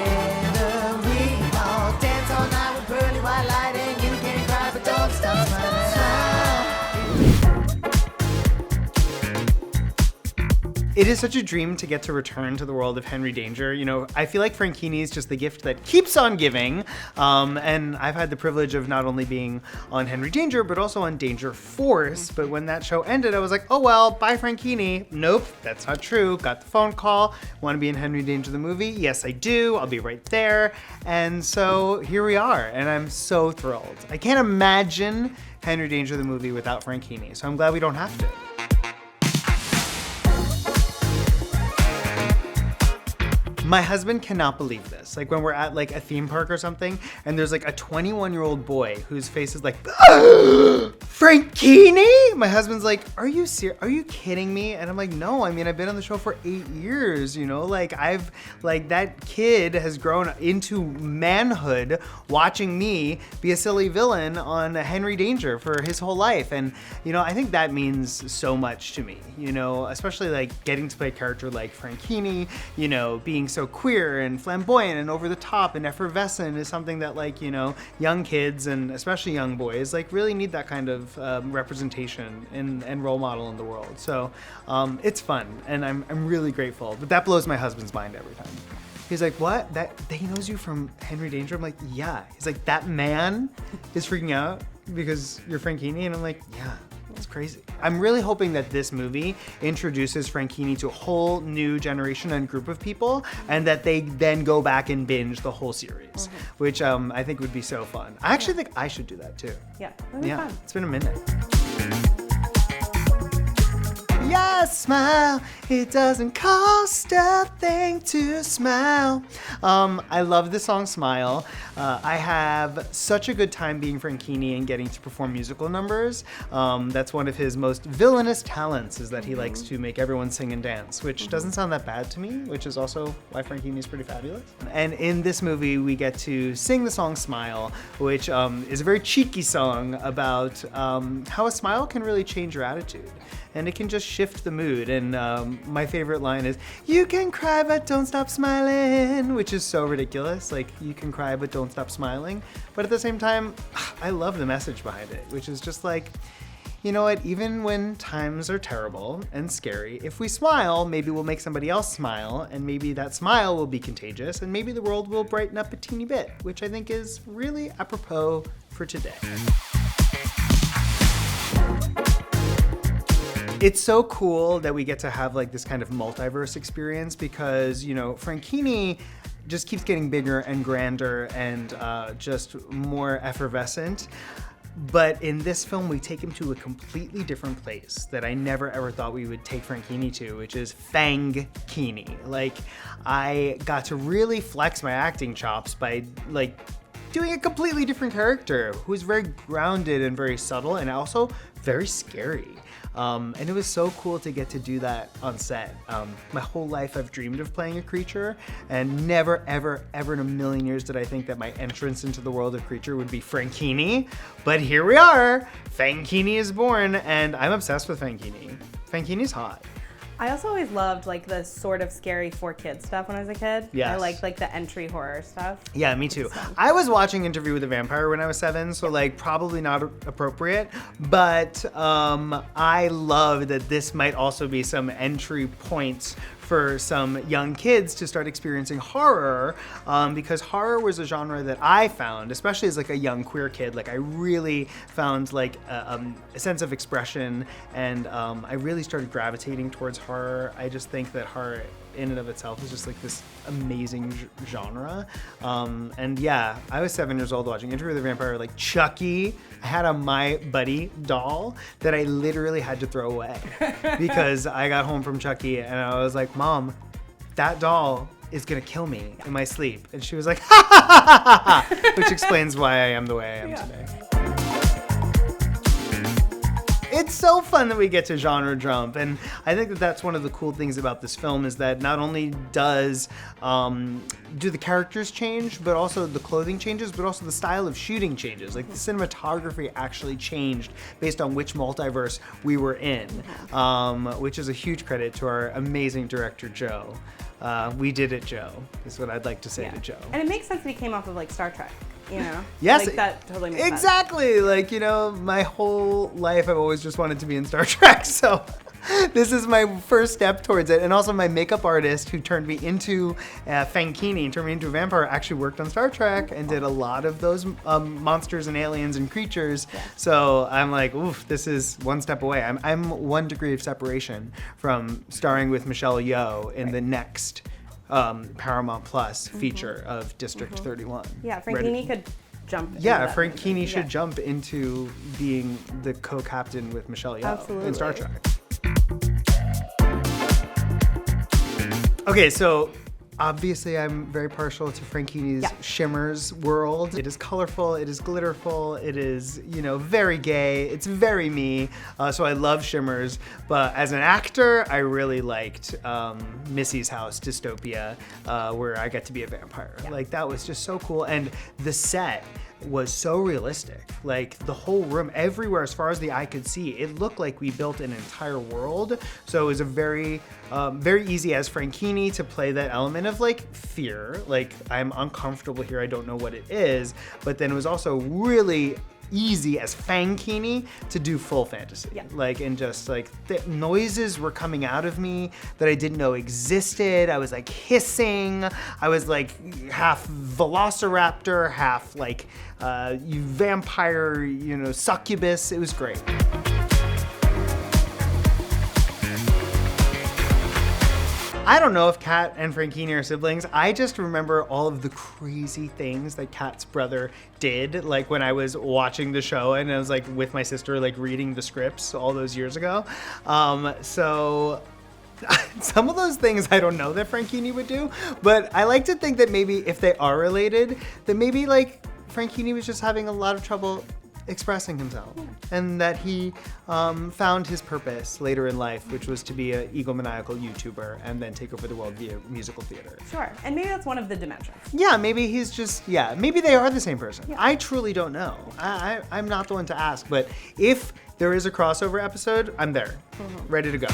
together. We all dance all night with pearly white light, and you can cry, but don't stop smiling. It is such a dream to get to return to the world of Henry Danger. You know, I feel like Frankini is just the gift that keeps on giving. And I've had the privilege of not only being on Henry Danger, but also on Danger Force. But when that show ended, I was like, oh, well, bye, Frankini. Nope, that's not true. Got the phone call. Want to be in Henry Danger the movie? Yes, I do. I'll be right there. And so here we are. And I'm so thrilled. I can't imagine Henry Danger the movie without Frankini. So I'm glad we don't have to. My husband cannot believe this. Like when we're at like a theme park or something, and there's like a 21-year-old boy whose face is like, Frankini? My husband's like, are you serious? Are you kidding me? And I'm like, no, I mean, I've been on the show for 8 years, you know? Like that kid has grown into manhood watching me be a silly villain on Henry Danger for his whole life. And, you know, I think that means so much to me, you know, especially like getting to play a character like Frankini, you know, being so queer and flamboyant and over the top and effervescent is something that, like, you know, young kids and especially young boys like really need that kind of representation and role model in the world. So it's fun, and I'm really grateful. But that blows my husband's mind every time. He's like, what? That he knows you from Henry Danger? I'm like, yeah. He's like, that man is freaking out because you're Frankini? And I'm like, yeah. It's crazy. I'm really hoping that this movie introduces Frankini to a whole new generation and group of people, and that they then go back and binge the whole series, which I think would be so fun. I actually think I should do that too. Yeah, that'd be fun. It's been a minute. Yes, smile. It doesn't cost a thing to smile. I love the song Smile. I have such a good time being Frankini and getting to perform musical numbers. That's one of his most villainous talents, is that he likes to make everyone sing and dance, which doesn't sound that bad to me, which is also why Frankini is pretty fabulous. And in this movie, we get to sing the song Smile, which is a very cheeky song about how a smile can really change your attitude. And it can just shift the mood. And my favorite line is, you can cry but don't stop smiling, which is so ridiculous. Like, you can cry but don't stop smiling. But at the same time, I love the message behind it, which is just like, you know what, even when times are terrible and scary, if we smile, maybe we'll make somebody else smile, and maybe that smile will be contagious, and maybe the world will brighten up a teeny bit, which I think is really apropos for today. It's so cool that we get to have like this kind of multiverse experience because, you know, Frankini just keeps getting bigger and grander and just more effervescent. But in this film, we take him to a completely different place that I never ever thought we would take Frankini to, which is Fangkini. Like, I got to really flex my acting chops by like doing a completely different character who's very grounded and very subtle and also very scary. And it was so cool to get to do that on set. My whole life I've dreamed of playing a creature, and never, ever, ever in a million years did I think that my entrance into the world of creature would be Frankini. But here we are! Frankini is born, and I'm obsessed with Frankini. Frankini's hot. I also always loved like the sort of scary for kids stuff when I was a kid. Yes. I liked like the entry horror stuff. Yeah, me too. I was watching Interview with a Vampire when I was 7, so like probably not appropriate, but I love that this might also be some entry points for some young kids to start experiencing horror, because horror was a genre that I found, especially as like a young queer kid, like I really found like a sense of expression, and I really started gravitating towards horror. I just think that horror in and of itself is just like this amazing genre. And yeah, I was 7 years old watching Interview with a Vampire, like Chucky. I had a My Buddy doll that I literally had to throw away because I got home from Chucky and I was like, Mom, that doll is gonna kill me in my sleep. And she was like, ha ha ha ha ha, which explains why I am the way I am today. It's so fun that we get to genre jump, and I think that that's one of the cool things about this film is that not only does do the characters change, but also the clothing changes, but also the style of shooting changes. Like the cinematography actually changed based on which multiverse we were in, which is a huge credit to our amazing director, Joe. we did it, Joe, is what I'd like to say to Joe. And it makes sense that he came off of like Star Trek, you know? Yes. Like that totally makes sense. Exactly. Like, you know, my whole life I've always just wanted to be in Star Trek. So this is my first step towards it. And also my makeup artist who turned me into Frankini, turned me into a vampire, actually worked on Star Trek and did a lot of those monsters and aliens and creatures. Yeah. So I'm like, oof, this is one step away. I'm 1 degree of separation from starring with Michelle Yeoh in the next Paramount Plus feature of District 31. Yeah, Frankini could jump. Yeah, into that Frankini movie. should jump into being the co-captain with Michelle Yeoh in Star Trek. Okay, so obviously I'm very partial to Frankini's Shimmers world. It is colorful, it is glitterful, it is, you know, very gay, it's very me, so I love Shimmers, but as an actor, I really liked Missy's House, Dystopia, where I get to be a vampire. Like, that was just so cool, and the set was so realistic. Like, the whole room, everywhere as far as the eye could see, it looked like we built an entire world. So it was a very easy as Frankini to play that element of like fear, like I'm uncomfortable here, I don't know what it is, but then it was also really easy as Frankini to do full fantasy. Like, and just like the noises were coming out of me that I didn't know existed. I was like hissing. I was like half velociraptor, half like you vampire, you know, succubus. It was great. I don't know if Kat and Frankini are siblings. I just remember all of the crazy things that Kat's brother did, like when I was watching the show and I was like with my sister, like reading the scripts all those years ago. So some of those things I don't know that Frankini would do, but I like to think that maybe if they are related, that maybe like Frankini was just having a lot of trouble expressing himself, and that he found his purpose later in life, which was to be an egomaniacal YouTuber and then take over the world via musical theater. Sure, and maybe that's one of the dimensions. Yeah, maybe he's just, maybe they are the same person. Yeah. I truly don't know. I'm not the one to ask, but if there is a crossover episode, I'm there, ready to go.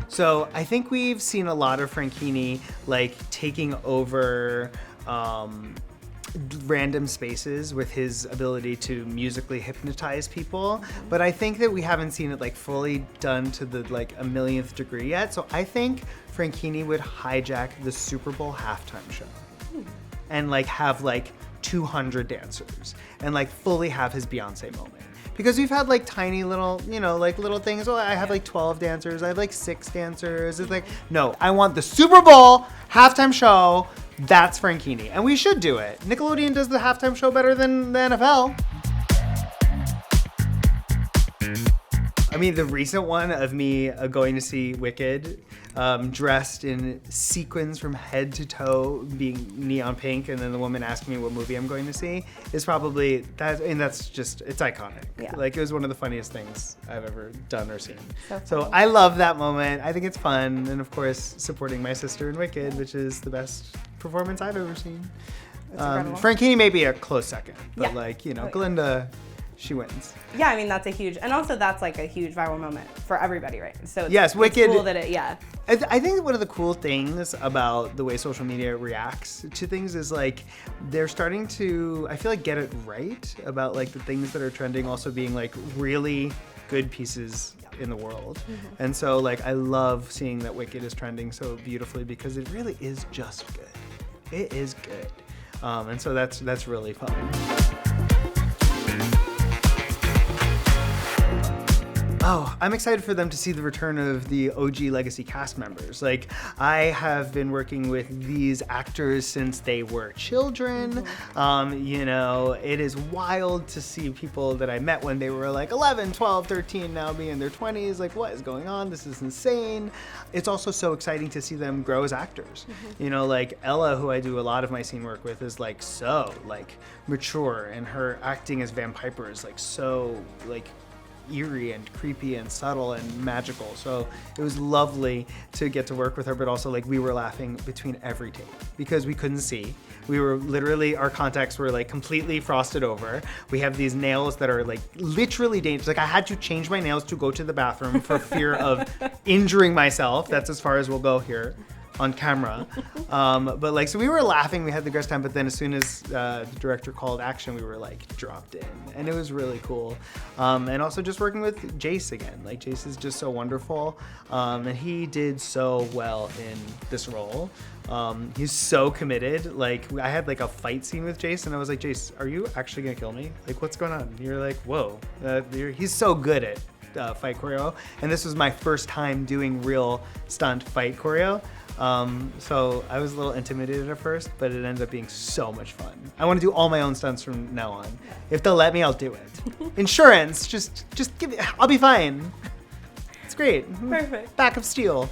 So I think we've seen a lot of Frankini like taking over random spaces with his ability to musically hypnotize people, but I think that we haven't seen it like fully done to the like 1,000,000th degree yet. So I think Frankini would hijack the Super Bowl halftime show and like have like 200 dancers and like fully have his Beyonce moment. Because we've had like tiny little, you know, like little things. Oh, I have like 12 dancers. I have like 6 dancers. It's like, no, I want the Super Bowl halftime show. That's Frankini. And we should do it. Nickelodeon does the halftime show better than the NFL. I mean, the recent one of me going to see Wicked, dressed in sequins from head to toe, being neon pink, and then the woman asking me what movie I'm going to see, is probably, that, and that's just, it's iconic. Yeah. Like, it was one of the funniest things I've ever done or seen. So I love that moment. I think it's fun. And of course, supporting my sister in Wicked, which is the best performance I've ever seen. Frankini may be a close second, but like, you know, Glinda, she wins. Yeah, I mean, that's a huge, and also that's like a huge viral moment for everybody, right? So yes, Wicked. It's cool that it, I think one of the cool things about the way social media reacts to things is like they're starting to, I feel like, get it right about like the things that are trending also being like really good pieces in the world. And so like I love seeing that Wicked is trending so beautifully because it really is just good. It is good. And so that's really fun. Oh, I'm excited for them to see the return of the OG Legacy cast members. Like, I have been working with these actors since they were children. You know, it is wild to see people that I met when they were like 11, 12, 13, now be in their 20s. Like, what is going on? This is insane. It's also so exciting to see them grow as actors. You know, like Ella, who I do a lot of my scene work with, is like so like mature, and her acting as Van Piper is like so like eerie and creepy and subtle and magical. So it was lovely to get to work with her, but also like we were laughing between every take because we couldn't see. We were literally, our contacts were like completely frosted over. We have these nails that are like literally dangerous. Like I had to change my nails to go to the bathroom for fear of injuring myself. That's as far as we'll go here on camera. But like, so we were laughing, we had the best time, but then as soon as the director called action, we were like dropped in, and it was really cool. And also just working with Jace again. Like Jace is just so wonderful, and he did so well in this role. He's so committed. Like I had like a fight scene with Jace, and I was like, Jace, are you actually gonna kill me? Like what's going on? And you're like, whoa. He's so good at fight choreo, and this was my first time doing real stunt fight choreo. So I was a little intimidated at first, but it ended up being so much fun. I want to do all my own stunts from now on. If they'll let me, I'll do it. Insurance, just give me, I'll be fine. It's great. Perfect. Back of steel.